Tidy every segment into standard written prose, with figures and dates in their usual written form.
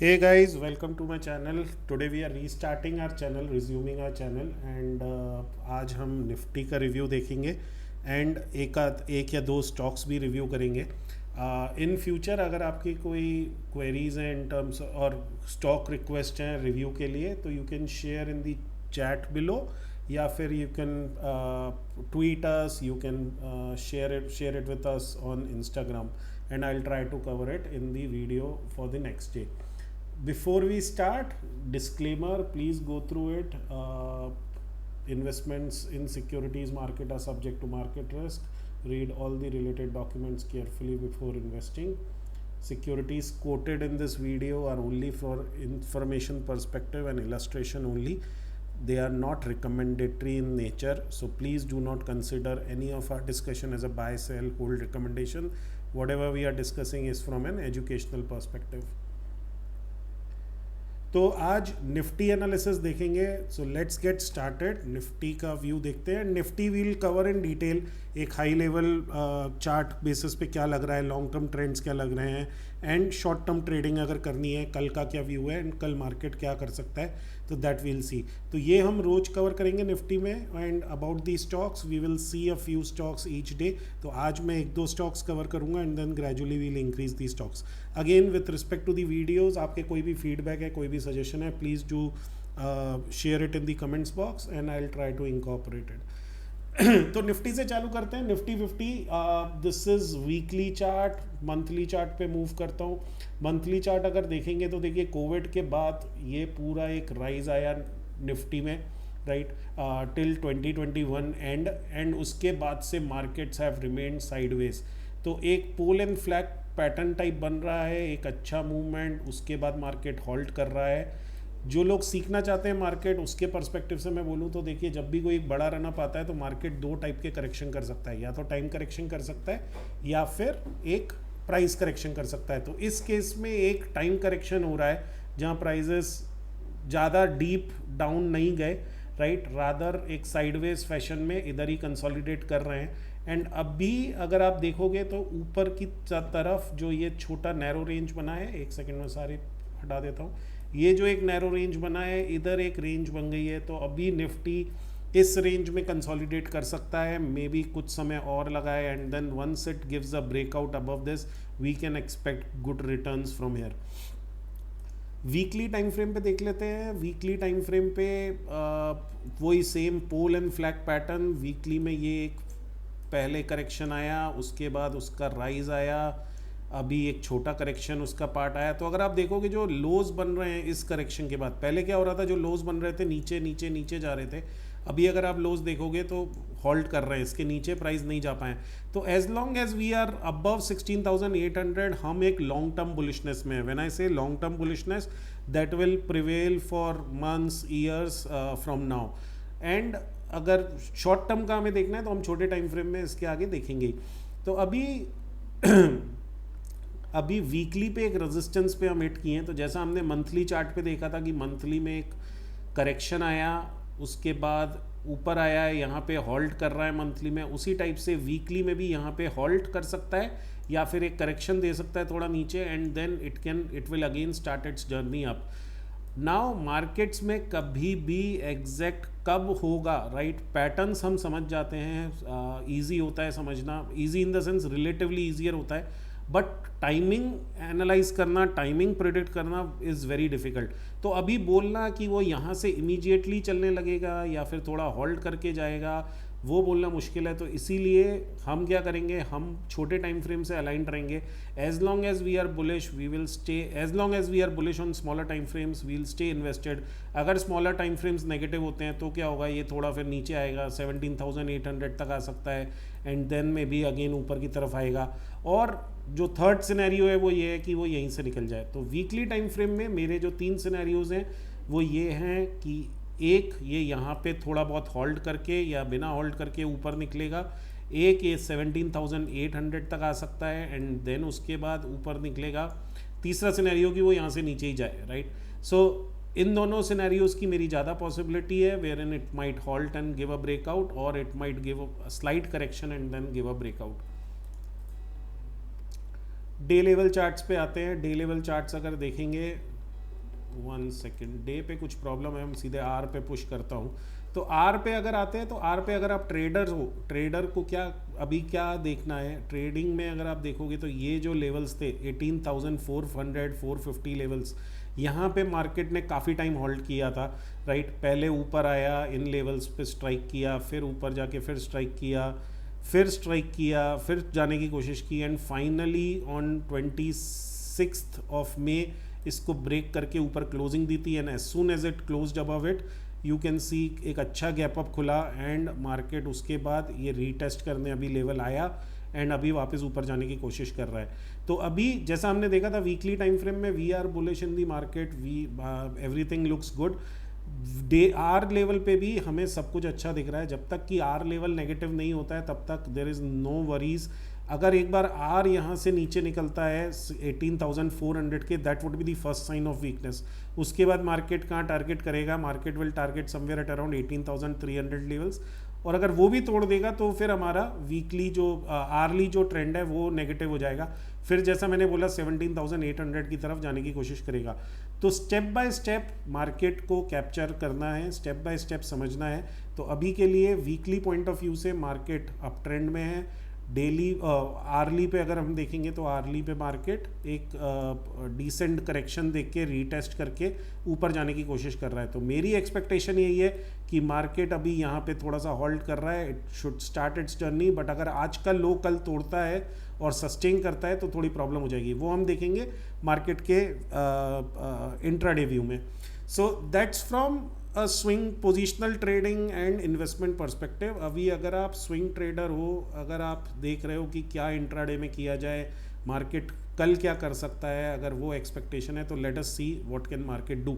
Hey guys, welcome to my channel. Today we are restarting our channel, resuming our channel and आज हम Nifty का review देखेंगे and एक या दो स्टॉक्स भी रिव्यू करेंगे. इन फ्यूचर अगर आपकी कोई क्वेरीज हैं इन टर्म्स और स्टॉक रिक्वेस्ट हैं रिव्यू के लिए तो you can share in the chat below या फिर you can tweet us, you can share it with us on Instagram and I'll try to cover it in the video for the next day. Before we start, disclaimer, please go through it. Investments in securities market are subject to market risk. Read all the related documents carefully before investing. Securities quoted in this video are only for information perspective and illustration only. They are not recommendatory in nature, so please do not consider any of our discussion as a buy, sell, hold recommendation. Whatever we are discussing is from an educational perspective. तो आज Nifty analysis देखेंगे. So let's get started. Nifty का view देखते हैं. Nifty will cover in detail एक high level chart basis पे क्या लग रहा है, लॉन्ग टर्म ट्रेंड्स क्या लग रहे हैं एंड शॉर्ट टर्म ट्रेडिंग अगर करनी है कल का क्या व्यू है एंड कल मार्केट क्या कर सकता है, तो दैट विल सी. तो ये हम रोज कवर करेंगे निफ्टी में. And about the stocks we will see a few stocks each day. तो आज मैं एक दो स्टॉक्स कवर करूंगा and then gradually will increase the stocks. Again with respect to the videos, आपके कोई भी फीडबैक है, कोई भी सजेशन है, please do share it in the comments box and I will try to incorporate it. तो Nifty से चालू करते हैं. Nifty 50, this is weekly chart. Monthly chart पे मूव करता हूँ. मंथली चार्ट अगर देखेंगे तो देखिए कोविड के बाद ये पूरा एक राइज आया निफ्टी में, राइट, टिल 2021 एंड उसके बाद से मार्केट्स हैव रिमेन्ड साइडवेज. तो एक pole and flag pattern type बन रहा है, एक अच्छा मूवमेंट. उसके बाद मार्केट हॉल्ट कर रहा है. जो लोग सीखना चाहते हैं मार्केट, उसके पर्सपेक्टिव से मैं बोलूँ तो देखिए जब भी कोई बड़ा रनअप आता है तो मार्केट दो टाइप के करेक्शन कर सकता है. या तो टाइम करेक्शन कर सकता है या फिर एक प्राइस करेक्शन कर सकता है. तो इस केस में एक टाइम करेक्शन हो रहा है जहाँ प्राइजेस ज़्यादा डीप डाउन नहीं गए, राइट, रादर एक साइडवेज फैशन में इधर ही कंसोलिडेट कर रहे हैं. एंड अभी अगर आप देखोगे तो ऊपर की तरफ जो ये छोटा नैरो रेंज बना है, एक सेकेंड में सारे हटा देता हूँ. ये जो एक नैरो रेंज बना है, इधर एक रेंज बन गई है. तो अभी निफ्टी इस रेंज में कंसोलिडेट कर सकता है, मे बी कुछ समय और लगा है. And then once it gives a breakout above this we can expect good returns from here. Weekly time frame पे देख लेते हैं. वीकली टाइम फ्रेम पे वही same pole and flag pattern. Weekly में ये एक पहले करेक्शन आया, उसके बाद उसका राइज आया, अभी एक छोटा करेक्शन उसका पार्ट आया. तो अगर आप देखोगे जो लोज बन रहे हैं इस करेक्शन के बाद, पहले क्या हो रहा था, जो लोज बन रहे थे नीचे नीचे नीचे जा रहे थे. अभी अगर आप लोज देखोगे तो हॉल्ट कर रहे हैं, इसके नीचे प्राइस नहीं जा पाए. तो as long as we are above 16,800 हम एक लॉन्ग टर्म बुलिशनेस में है. व्हेन आई से long term bullishness, that will prevail for months, years from now. And अगर शॉर्ट टर्म का हमें देखना है तो हम छोटे टाइम फ्रेम में इसके आगे देखेंगे. तो अभी वीकली पे एक रेजिस्टेंस पे हम हिट किए हैं. तो जैसा हमने मंथली चार्ट पे देखा था कि मंथली में एक करेक्शन आया, उसके बाद ऊपर आया है, यहाँ पे हॉल्ट कर रहा है मंथली में, उसी टाइप से वीकली में भी यहाँ पे हॉल्ट कर सकता है या फिर एक करेक्शन दे सकता है थोड़ा नीचे and then it will again start its journey up. Now markets में कभी भी एग्जैक्ट कब होगा, राइट, पैटर्न्स हम समझ जाते हैं. ईजी होता है समझना, easy in the sense relatively easier होता है, बट टाइमिंग एनालाइज करना, टाइमिंग प्रिडिक्ट करना इज़ वेरी डिफ़िकल्ट. तो अभी बोलना कि वो यहाँ से इमीडिएटली चलने लगेगा या फिर थोड़ा होल्ड करके जाएगा, वो बोलना मुश्किल है. तो इसीलिए हम क्या करेंगे, हम छोटे टाइम फ्रेम से अलाइंड रहेंगे. As long as we are bullish we will stay, as long as we are bullish on smaller time frames we will stay invested. अगर स्मॉलर टाइम फ्रेम्स नेगेटिव होते हैं तो क्या होगा, ये थोड़ा फिर नीचे आएगा, 17,800 तक आ सकता है एंड देन में भी अगेन ऊपर की तरफ आएगा. और जो थर्ड सिनेरियो है वो ये है कि वो यहीं से निकल जाए. तो वीकली टाइम फ्रेम में मेरे जो तीन सिनेरियोज हैं वो ये हैं कि एक, ये यहाँ पे थोड़ा बहुत होल्ड करके या बिना होल्ड करके ऊपर निकलेगा. एक, ये 17,800 तक आ सकता है एंड देन उसके बाद ऊपर निकलेगा. तीसरा सिनेरियो कि वो यहाँ से नीचे ही जाए, राइट. सो इन दोनों सिनेरियोज की मेरी ज़्यादा पॉसिबिलिटी है, where in it might halt and give a breakout और it might give a slight correction and then give a breakout. Day level charts पे आते हैं. डे लेवल चार्ट्स अगर देखेंगे 1 सेकेंड, डे पे कुछ प्रॉब्लम है, हम सीधे आर पे पुश करता हूँ। तो आर पे अगर आते हैं तो आर पे अगर आप ट्रेडर हो, ट्रेडर को क्या अभी क्या देखना है ट्रेडिंग में, अगर आप देखोगे तो ये जो लेवल्स थे 18,400 450 लेवल्स, यहाँ पे मार्केट ने काफ़ी टाइम होल्ड किया था, राइट। पहले ऊपर आया, इन लेवल्स पे स्ट्राइक किया, फिर ऊपर जाके फिर स्ट्राइक किया, फिर स्ट्राइक किया, फिर जाने की कोशिश की, and finally on 26 of May इसको ब्रेक करके ऊपर क्लोजिंग दी थी। And as soon as it closed above it you can see एक अच्छा गैप अप खुला, एंड मार्केट उसके बाद ये रीटेस्ट करने अभी लेवल आया एंड अभी वापस ऊपर जाने की कोशिश कर रहा है। तो अभी जैसा हमने देखा था वीकली टाइम फ्रेम में, we are bullish in the market, we everything looks good. Day R level पे भी हमें सब कुछ अच्छा दिख रहा है। जब तक कि आर लेवल नेगेटिव नहीं होता है तब तक देयर इज़ नो वरीज। अगर एक बार आर यहाँ से नीचे निकलता है 18,400 के, that would be the first sign of weakness. उसके बाद मार्केट कहाँ टारगेट करेगा, market will target somewhere at around 18,300 levels, और अगर वो भी तोड़ देगा तो फिर हमारा वीकली जो आरली जो ट्रेंड है वो नेगेटिव हो जाएगा, फिर जैसा मैंने बोला 17,800 की तरफ जाने की कोशिश करेगा। तो स्टेप बाय स्टेप मार्केट को कैप्चर करना है, स्टेप बाय स्टेप समझना है। तो अभी के लिए वीकली पॉइंट ऑफ व्यू से मार्केट अप ट्रेंड में है। डेली आर्ली पे अगर हम देखेंगे तो आर्ली पे मार्केट एक डिसेंट करेक्शन देख के रीटेस्ट करके ऊपर जाने की कोशिश कर रहा है। तो मेरी एक्सपेक्टेशन यही है कि मार्केट अभी यहाँ पे थोड़ा सा होल्ड कर रहा है, it should start its journey, but अगर आज का लो कल तोड़ता है और सस्टेन करता है तो थोड़ी प्रॉब्लम हो जाएगी, वो हम देखेंगे मार्केट के इंट्राडे व्यू में। So that's from a swing positional trading and investment perspective. अभी अगर आप स्विंग ट्रेडर हो, अगर आप देख रहे हो कि क्या इंट्राडे में किया जाए, मार्केट कल क्या कर सकता है, अगर वो एक्सपेक्टेशन है तो let us see what can market do.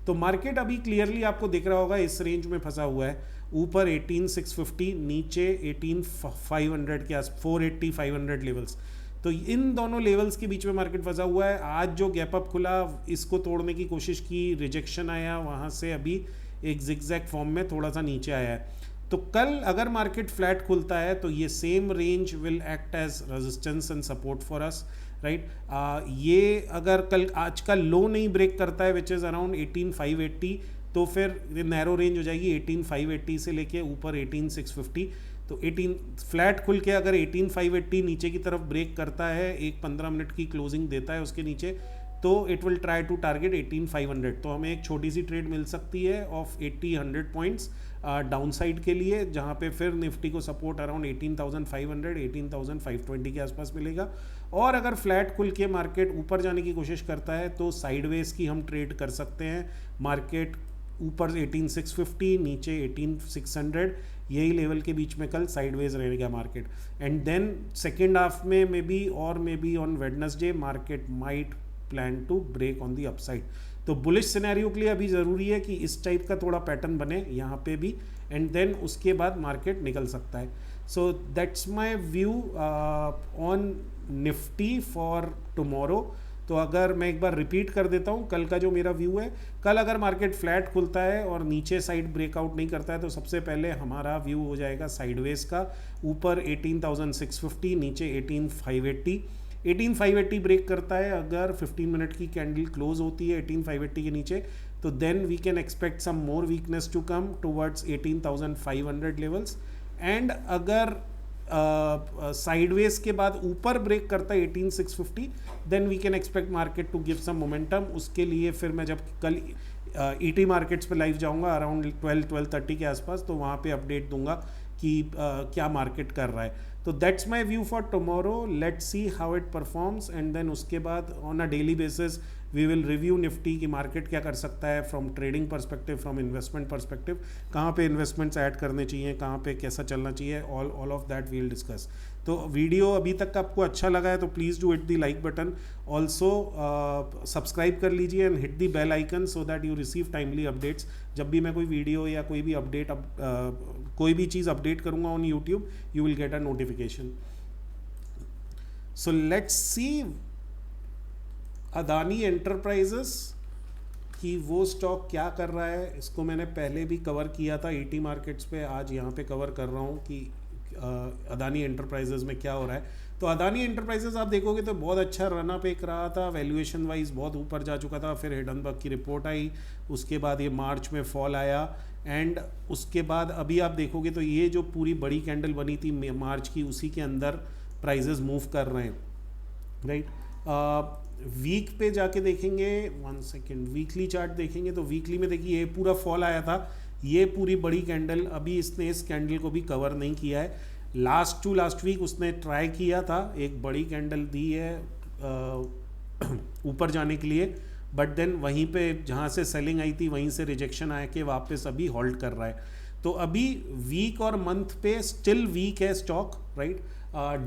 तो मार्केट अभी क्लियरली आपको दिख रहा होगा इस रेंज में फंसा हुआ है, ऊपर 18,650, नीचे 18,500 के आस 480 500 लेवल्स। तो इन दोनों लेवल्स के बीच में मार्केट फंसा हुआ है। आज जो गैप अप खुला इसको तोड़ने की कोशिश की, रिजेक्शन आया, वहाँ से अभी एक जिगजैग फॉर्म में थोड़ा सा नीचे आया है। तो कल अगर मार्केट फ्लैट खुलता है तो ये same range will act as resistance and support for us, right. ये अगर कल आज का लो नहीं ब्रेक करता है विच इज़ अराउंड 18,580, तो फिर नैरो रेंज हो जाएगी 18,580 से लेके ऊपर 18,650। तो 18 फ्लैट खुल के अगर 18,580 नीचे की तरफ ब्रेक करता है, एक 15 मिनट की क्लोजिंग देता है उसके नीचे, तो it will try to target 18,500। तो हमें एक छोटी सी ट्रेड मिल सकती है ऑफ 80-100 पॉइंट्स डाउन साइड के लिए, जहाँ पे फिर निफ्टी को सपोर्ट अराउंड 18,500 18,520 के आसपास मिलेगा। और अगर फ्लैट खुल के मार्केट ऊपर जाने की कोशिश करता है तो साइडवेज की हम ट्रेड कर सकते हैं। मार्केट ऊपर 18,650, नीचे 18,600, यही लेवल के बीच में कल साइडवेज रहेगा market. And then second half में may be on Wednesday market might plan to break on the upside. तो बुलिश सिनेरियो के लिए अभी ज़रूरी है कि इस टाइप का थोड़ा पैटर्न बने यहाँ पे भी, एंड देन उसके बाद मार्केट निकल सकता है। So that's my view on Nifty for tomorrow. तो अगर मैं एक बार रिपीट कर देता हूँ कल का जो मेरा व्यू है, कल अगर मार्केट फ्लैट खुलता है और नीचे साइड ब्रेकआउट नहीं करता है तो सबसे पहले हमारा व्यू हो जाएगा साइडवेज का, ऊपर 18,650, नीचे 18,580। 18,580 ब्रेक करता है अगर 15 मिनट की कैंडल क्लोज होती है 18,580 के नीचे, तो then we can expect some more weakness to come towards 18,500 levels. And अगर साइडवेज के बाद ऊपर ब्रेक करता है 18,650, then we can expect market to give some momentum. उसके लिए फिर मैं जब कल ईटी मार्केट्स पे लाइव जाऊंगा अराउंड 12-12:30 के आसपास, तो वहाँ पे अपडेट दूंगा कि क्या मार्केट कर रहा है। तो that's my view for tomorrow, let's see how it performs, and then उसके बाद on a daily basis we will review Nifty की मार्केट क्या कर सकता है from trading perspective, from investment perspective, कहाँ पे इन्वेस्टमेंट्स ऐड करने चाहिए, कहाँ पे कैसा चलना चाहिए, all of that we will discuss. तो वीडियो अभी तक आपको अच्छा लगा है तो please do hit the like button, also subscribe कर लीजिए and hit the bell icon so that you receive timely updates. जब भी मैं कोई वीडियो या कोई भी अपडेट कोई भी चीज़ अपडेट करूँगा on YouTube, you will get a notification. So let's see Adani enterprises कि वो स्टॉक क्या कर रहा है। इसको मैंने पहले भी कवर किया था ईटी मार्केट्स पे, आज यहाँ पे कवर कर रहा हूँ कि अदानी एंटरप्राइजेस में क्या हो रहा है। तो अदानी एंटरप्राइजेस आप देखोगे तो बहुत अच्छा रनअप एक रहा था, वैल्यूएशन वाइज बहुत ऊपर जा चुका था, फिर हिडनबर्ग की रिपोर्ट आई, उसके बाद ये मार्च में फॉल आया, एंड उसके बाद अभी आप देखोगे तो ये जो पूरी बड़ी कैंडल बनी थी मार्च की, उसी के अंदर प्राइजेस मूव कर रहे हैं, राइट। वीक पे जाके देखेंगे, 1 सेकेंड, वीकली चार्ट देखेंगे तो वीकली में देखिए ये पूरा फॉल आया था, ये पूरी बड़ी कैंडल, अभी इसने इस कैंडल को भी कवर नहीं किया है। लास्ट वीक उसने ट्राई किया था, एक बड़ी कैंडल दी है ऊपर जाने के लिए, बट देन वहीं पे जहाँ से सेलिंग आई थी वहीं से रिजेक्शन आया के वापस अभी होल्ड कर रहा है। तो अभी वीक और मंथ पे स्टिल वीक है स्टॉक, राइट।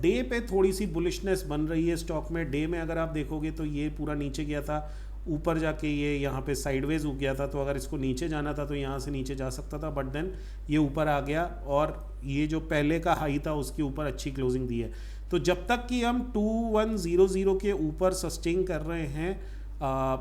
डे पे थोड़ी सी बुलिशनेस बन रही है स्टॉक में। डे में अगर आप देखोगे तो ये पूरा नीचे गया था, ऊपर जाके ये यहाँ पे साइडवेज उग गया था, तो अगर इसको नीचे जाना था तो यहाँ से नीचे जा सकता था, बट देन ये ऊपर आ गया और ये जो पहले का हाई था उसके ऊपर अच्छी क्लोजिंग दी है। तो जब तक कि हम 2100 के ऊपर सस्टेन कर रहे हैं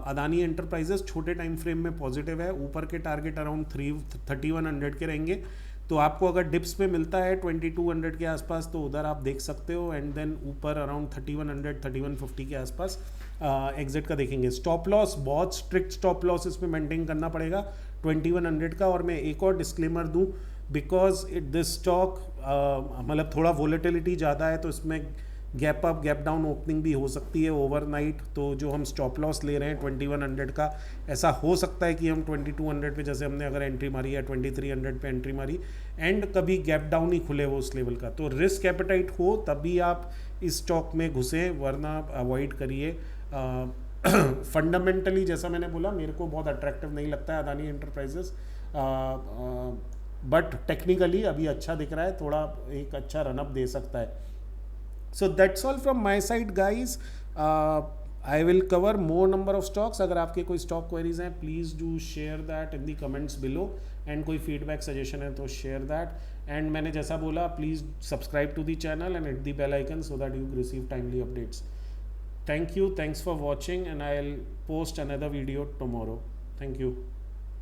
अदानी एंटरप्राइजेस छोटे टाइम फ्रेम में पॉजिटिव है। ऊपर के टारगेट अराउंड 3100 के रहेंगे, तो आपको अगर डिप्स पे मिलता है 2200 के आसपास तो उधर आप देख सकते हो, एंड देन ऊपर अराउंड 3100 3150 के आसपास एग्जिट का देखेंगे। स्टॉप लॉस बहुत स्ट्रिक्ट स्टॉप लॉस इसमें मेंटेन करना पड़ेगा 2100 का। और मैं एक और डिस्क्लेमर दूं, बिकॉज दिस स्टॉक मतलब थोड़ा वोलेटिलिटी ज़्यादा है, तो इसमें gap up gap down opening भी हो सकती है ओवरनाइट। तो जो हम स्टॉप लॉस ले रहे हैं 2100 का, ऐसा हो सकता है कि हम 2200 पे जैसे हमने अगर एंट्री मारी या 2300 पे एंट्री मारी, एंड कभी गैप डाउन ही खुले वो उस लेवल का। तो रिस्क एपेटाइट हो तभी आप इस स्टॉक में घुसे, वरना अवॉइड करिए। फंडामेंटली जैसा मैंने बोला, मेरे को बहुत अट्रैक्टिव नहीं लगता है अदानी एंटरप्राइजेस, बट टेक्निकली अभी अच्छा दिख रहा है, थोड़ा एक अच्छा रनअप दे सकता है। So that's all from my side guys. I will cover more number of stocks. अगर आपके कोई स्टॉक क्वेरीज हैं please do share that in the comments below, and कोई फीडबैक सजेशन है तो शेयर दैट। एंड मैंने जैसा बोला, please subscribe to the channel and hit the bell icon so that you receive timely updates. Thank you, thanks for watching, and I'll post another video tomorrow. Thank you.